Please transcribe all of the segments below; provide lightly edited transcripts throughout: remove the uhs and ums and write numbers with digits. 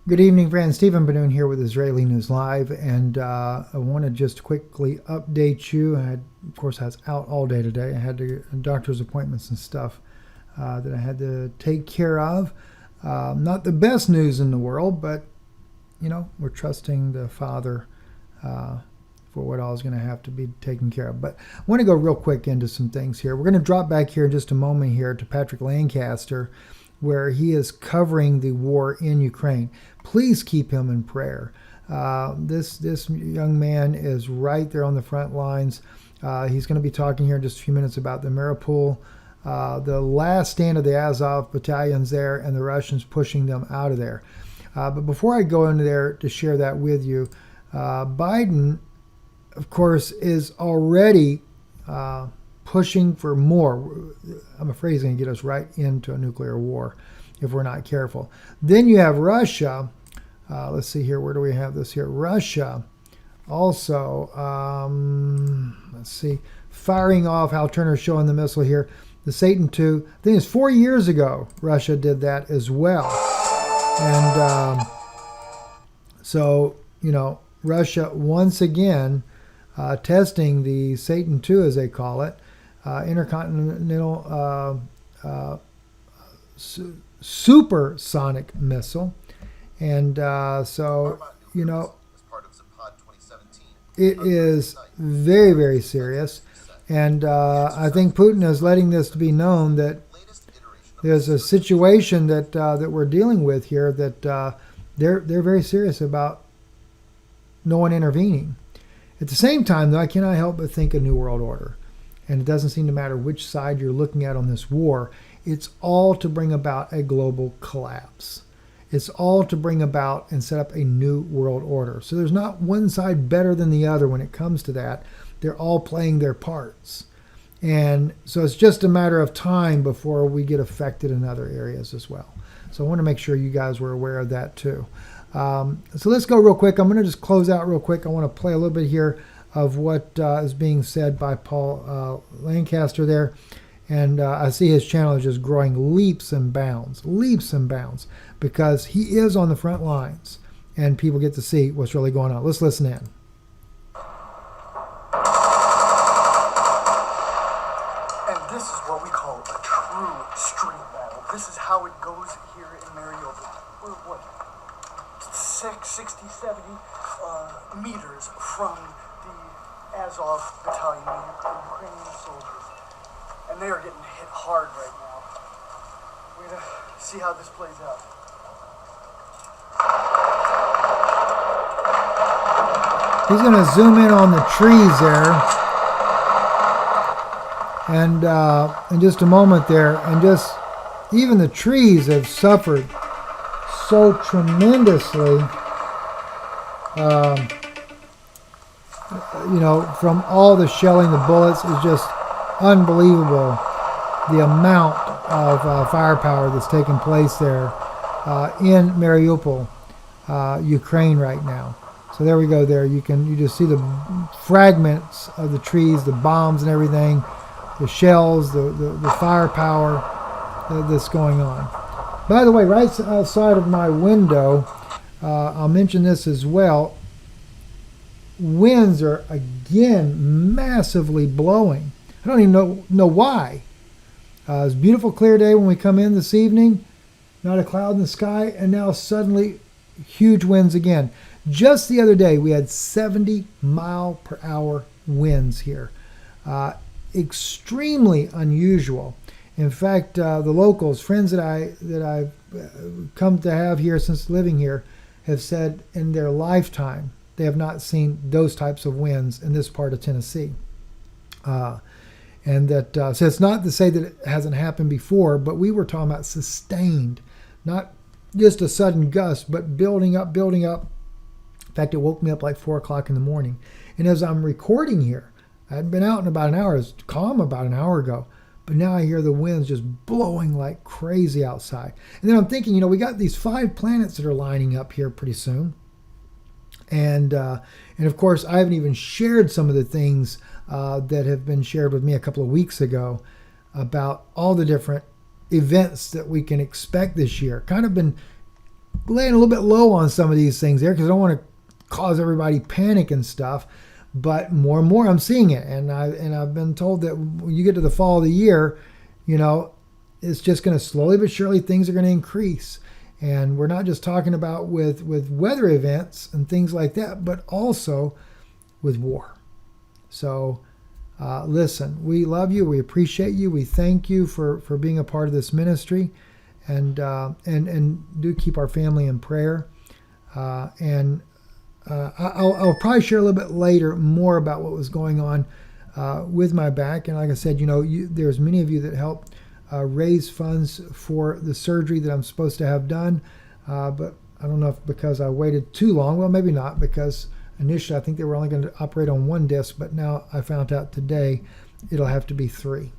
Good evening, friends. Stephen Ben-Nun here with Israeli News Live, and I want to just quickly update you. Of course, I was out all day today. I had doctor's appointments and stuff that I had to take care of. Not the best news in the world, but we're trusting the Father for what all is going to have to be taken care of. But I want to go real quick into some things here. We're going to drop back here in just a moment here to Patrick Lancaster, where he is covering the war in Ukraine. Please keep him in prayer. This young man is right there on the front lines. He's going to be talking here in just a few minutes about the Mariupol, the last stand of the Azov battalions there, and the Russians pushing them out of there. But before I go into there to share that with you, Biden, of course, is already pushing for more. I'm afraid he's going to get us right into a nuclear war if we're not careful. Then you have Russia. Let's see here. Where do we have this here? Russia also, let's see, firing off, Hal Turner's showing the missile here, the Satan II. I think it's 4 years ago Russia did that as well. And so, Russia once again testing the Satan II, as they call it, intercontinental supersonic missile. And so, it is very, very serious. And I think Putin is letting this to be known that there's a situation that we're dealing with here that they're very serious about no one intervening. At the same time, though, I cannot help but think a new world order. And it doesn't seem to matter which side you're looking at on this war. It's all to bring about a global collapse. It's all to bring about and set up a new world order. So there's not one side better than the other when it comes to that. They're all playing their parts. And so it's just a matter of time before we get affected in other areas as well. So I want to make sure you guys were aware of that too. So let's go real quick. I'm going to just close out real quick. I want to play a little bit here of what is being said by Paul Lancaster there. And I see his channel is just growing leaps and bounds, because he is on the front lines and people get to see what's really going on. Let's listen in. And this is what we call a true street battle. This is how it goes here in Mariupol. We're what? 60, 70 meters from the Azov battalion, the Ukrainian soldiers. And they are getting hit hard right now. We're going to see how this plays out. He's going to zoom in on the trees there. And in just a moment there, and just even the trees have suffered so tremendously, from all the shelling, the bullets, is just unbelievable. The amount of firepower that's taking place there in Mariupol, Ukraine right now. So there we go. There you just see the fragments of the trees, the bombs and everything, the shells, the firepower that's going on. By the way, right outside of my window, I'll mention this as well. Winds are again massively blowing. I don't even know why. It's a beautiful clear day when we come in this evening. Not a cloud in the sky, and now suddenly huge winds again. Just the other day we had 70 mile per hour winds here. Extremely unusual. In fact, the locals, friends that I've come to have here since living here, have said in their lifetime they have not seen those types of winds in this part of Tennessee. And that so it's not to say that it hasn't happened before, but we were talking about sustained, not just a sudden gust, but building up. In fact, it woke me up like 4 o'clock in the morning. And as I'm recording here, I hadn't been out in about an hour. It was calm about an hour ago. But now I hear the winds just blowing like crazy outside. And then I'm thinking, we got these 5 planets that are lining up here pretty soon. And of course, I haven't even shared some of the things that have been shared with me a couple of weeks ago about all the different events that we can expect this year. Kind of been laying a little bit low on some of these things there because I don't want to cause everybody panic and stuff. But more and more I'm seeing it, and I've been told that when you get to the fall of the year, it's just going to slowly but surely things are going to increase. And we're not just talking about with weather events and things like that, but also with war. So listen, we love you, we appreciate you, we thank you for being a part of this ministry, and do keep our family in prayer. I'll probably share a little bit later more about what was going on with my back. And like I said, there's many of you that helped raise funds for the surgery that I'm supposed to have done. But I don't know if because I waited too long. Well, maybe not, because initially I think they were only going to operate on one disc, but now I found out today it'll have to be 3.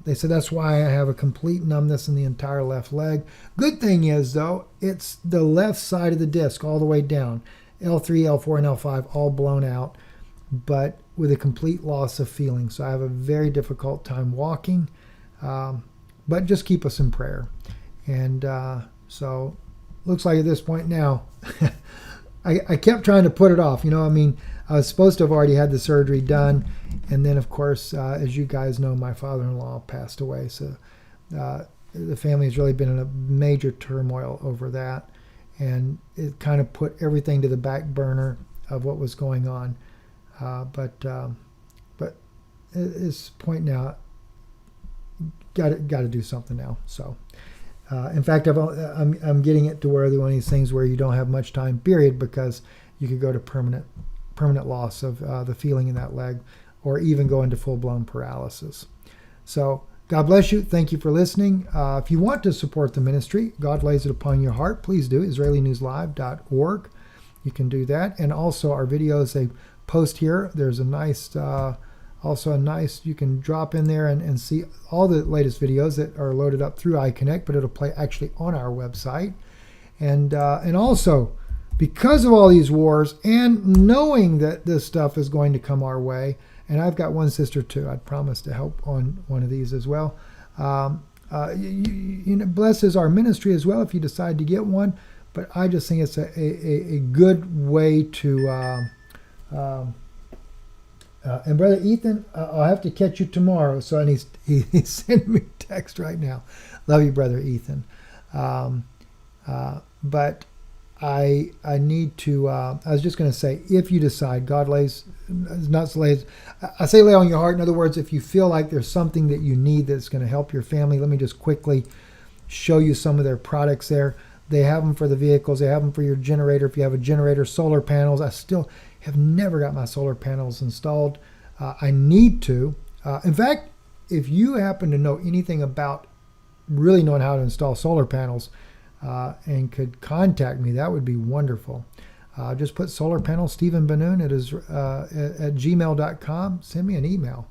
They said that's why I have a complete numbness in the entire left leg. Good thing is, though, it's the left side of the disc all the way down. L3, L4, and L5 all blown out, but with a complete loss of feeling. So I have a very difficult time walking, but just keep us in prayer. And so looks like at this point now, I kept trying to put it off. I was supposed to have already had the surgery done. And then, of course, as you guys know, my father-in-law passed away. So the family has really been in a major turmoil over that. And it kind of put everything to the back burner of what was going on. But at this point now, got to do something now. So, in fact, I'm getting it to where one of these things where you don't have much time, period, because you could go to permanent loss of the feeling in that leg, or even go into full-blown paralysis. So God bless you. Thank you for listening. If you want to support the ministry, God lays it upon your heart, please do. IsraeliNewsLive.org. You can do that. And also our videos, they post here. There's a nice, you can drop in there and see all the latest videos that are loaded up through iConnect, but it'll play actually on our website. And also, because of all these wars and knowing that this stuff is going to come our way, and I've got one sister too. I'd promised to help on one of these as well. Blesses our ministry as well if you decide to get one. But I just think it's a good way to. And Brother Ethan, I'll have to catch you tomorrow. So he's sending me a text right now. Love you, Brother Ethan. But I need to, I was just going to say, if you decide, God lays, not lays, I say lay on your heart. In other words, if you feel like there's something that you need that's going to help your family, let me just quickly show you some of their products there. They have them for the vehicles. They have them for your generator. If you have a generator, solar panels. I still have never got my solar panels installed. I need to. In fact, if you happen to know anything about really knowing how to install solar panels, and could contact me, that would be wonderful. Just put solar panel Stephen Ben-Nun at gmail.com. Send me an email.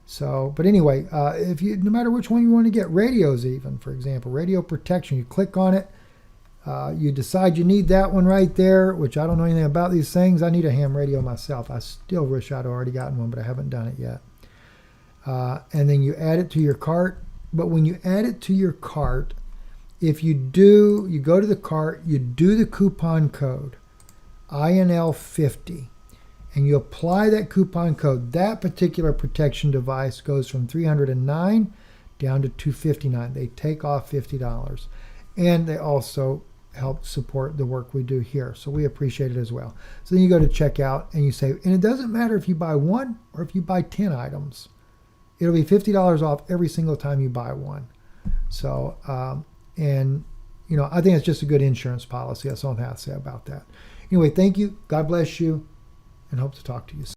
So, but anyway, if you, no matter which one you want to get, radios even, for example, radio protection, you click on it, you decide you need that one right there, which I don't know anything about these things. I need a ham radio myself. I still wish I'd already gotten one, but I haven't done it yet. And then you add it to your cart. But when you add it to your cart, if you do, you go to the cart, you do the coupon code, INL50, and you apply that coupon code, that particular protection device goes from $309 down to $259. They take off $50. And they also help support the work we do here. So we appreciate it as well. So then you go to checkout and you say, and it doesn't matter if you buy one or if you buy 10 items. It'll be $50 off every single time you buy one. So, and, I think it's just a good insurance policy. That's all I have to say about that. Anyway, thank you. God bless you, and hope to talk to you soon.